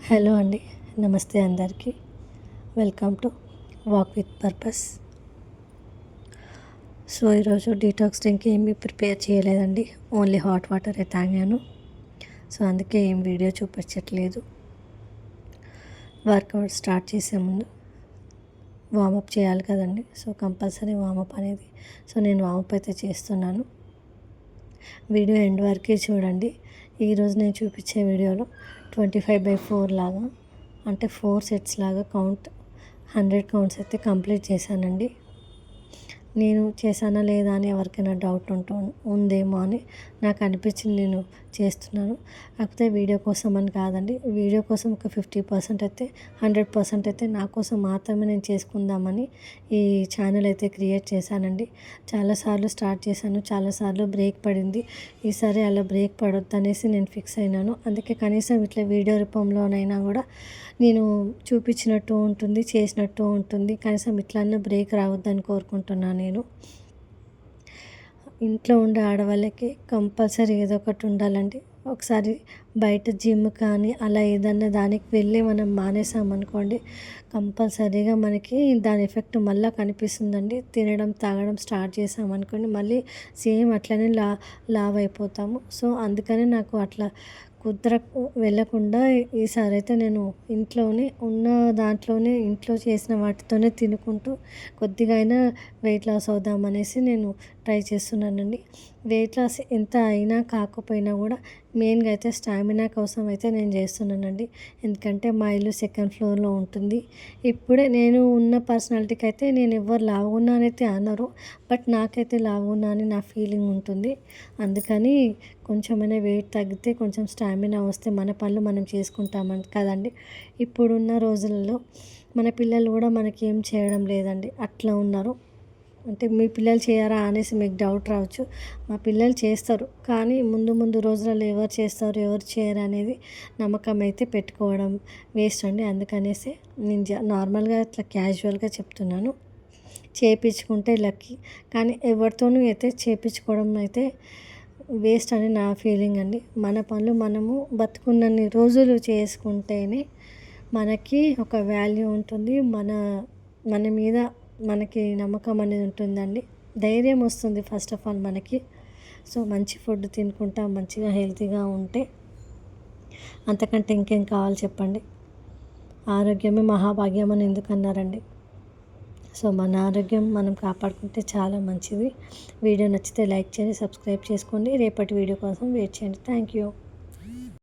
Hello అండి, నమస్తే అందరికీ. Welcome to walk with purpose. So ఈరోజు డీటాక్స్ డ్రింక్ ఏమీ ప్రిపేర్ చేయలేదండి, ఓన్లీ హాట్ వాటరే తాగాను. సో అందుకే ఏం వీడియో చూపించట్లేదు. వర్కౌట్ స్టార్ట్ చేసే ముందు వామప్ చేయాలి కదండి, సో కంపల్సరీ వామప్ అనేది. సో నేను వామప్ అయితే చేస్తున్నాను. వీడియో ఎండ్ వరకే చూడండి. ఈరోజు నేను చూపించే వీడియోలో 25/4 లాగా, అంటే 4 సెట్స్ లాగా 100 కౌంట్స్ అయితే కంప్లీట్ చేశానండి. నేను చేశానా లేదా అని ఎవరికైనా డౌట్ ఉందేమో అని నాకు అనిపించింది, నేను చేస్తున్నాను. కాకపోతే వీడియో కోసం అని కాదండి, వీడియో కోసం ఒక 50% అయితే 100% అయితే నా కోసం మాత్రమే నేను చేసుకుందామని ఈ ఛానల్ అయితే క్రియేట్ చేశానండి. చాలాసార్లు స్టార్ట్ చేశాను, చాలాసార్లు బ్రేక్ పడింది. ఈసారి అలా బ్రేక్ పడొద్దు అనేసి నేను ఫిక్స్ అయినాను. అందుకే కనీసం ఇట్లా వీడియో రూపంలోనైనా కూడా నేను చూపించినట్టు ఉంటుంది, చేసినట్టు ఉంటుంది. కనీసం ఇట్లన్నా బ్రేక్ రావద్దని కోరుకుంటున్నాను. నేను ఇంట్లో ఉండే ఆడవాళ్ళకి కంపల్సరీ ఏదో ఒకటి ఉండాలండి. ఒకసారి బయట జిమ్ కానీ అలా ఏదన్నా దానికి వెళ్ళి మనం మానేసామనుకోండి, కంపల్సరీగా మనకి దాని ఎఫెక్ట్ మళ్ళీ కనిపిస్తుందండి. తినడం తాగడం స్టార్ట్ చేసామనుకోండి, మళ్ళీ సేమ్ అట్లనే లావ్ అయిపోతాము. సో అందుకని నాకు అట్లా వెళ్ళకుండా ఈసారి అయితే నేను ఇంట్లోనే ఉన్న దాంట్లోనే, ఇంట్లో చేసిన వాటితోనే తినుకుంటూ కొద్దిగా అయినా వెయిట్ లాస్ అవుదామనేసి నేను ట్రై చేస్తున్నానండి. వెయిట్ లాస్ ఎంత అయినా కాకపోయినా కూడా మెయిన్గా అయితే స్టామినా కోసం అయితే నేను చేస్తున్నానండి. ఎందుకంటే మా ఇల్లు 2nd ఫ్లోర్లో ఉంటుంది. ఇప్పుడే నేను ఉన్న పర్సనాలిటీకి అయితే నేను ఎవరు లావున్నానైతే అనరు, బట్ నాకైతే లావున్నా అని నా ఫీలింగ్ ఉంటుంది. అందుకని కొంచెమైనా వెయిట్ తగ్గితే కొంచెం స్టామినా వస్తే మన పనులు మనం చేసుకుంటామని కదండి. ఇప్పుడున్న రోజులలో మన పిల్లలు కూడా మనకేం చేయడం లేదండి, అట్లా ఉన్నారు. అంటే మీ పిల్లలు చేయరా అనేసి మీకు డౌట్ రావచ్చు. మా పిల్లలు చేస్తారు, కానీ ముందు ముందు రోజులలో ఎవరు చేస్తారు ఎవరు చేయరు అనేది నమ్మకం అయితే పెట్టుకోవడం వేస్ట్ అండి. అందుకనేసి నేను నార్మల్గా ఇట్లా క్యాజువల్గా చెప్తున్నాను. చేయించుకుంటే లక్కీ, కానీ ఎవరితోనూ అయితే చేయించుకోవడం అయితే వేస్ట్ అని నా ఫీలింగ్ అండి. మన పనులు మనము బతుకున్నన్ని రోజులు చేసుకుంటేనే మనకి ఒక వాల్యూ ఉంటుంది, మన మీద మనకి నమ్మకం అనేది ఉంటుందండి, ధైర్యం వస్తుంది ఫస్ట్ ఆఫ్ ఆల్ మనకి. సో మంచి ఫుడ్ తినుకుంటా మంచిగా హెల్తీగా ఉంటే అంతకంటే ఇంకేం కావాలి చెప్పండి. ఆరోగ్యమే మహాభాగ్యం అని ఎందుకు అన్నారండి. సో మన ఆరోగ్యం మనం కాపాడుకుంటే చాలా మంచిది. వీడియో నచ్చితే లైక్ చేయండి, సబ్స్క్రైబ్ చేసుకోండి. రేపటి వీడియో కోసం వెయిట్ చేయండి. Thank you.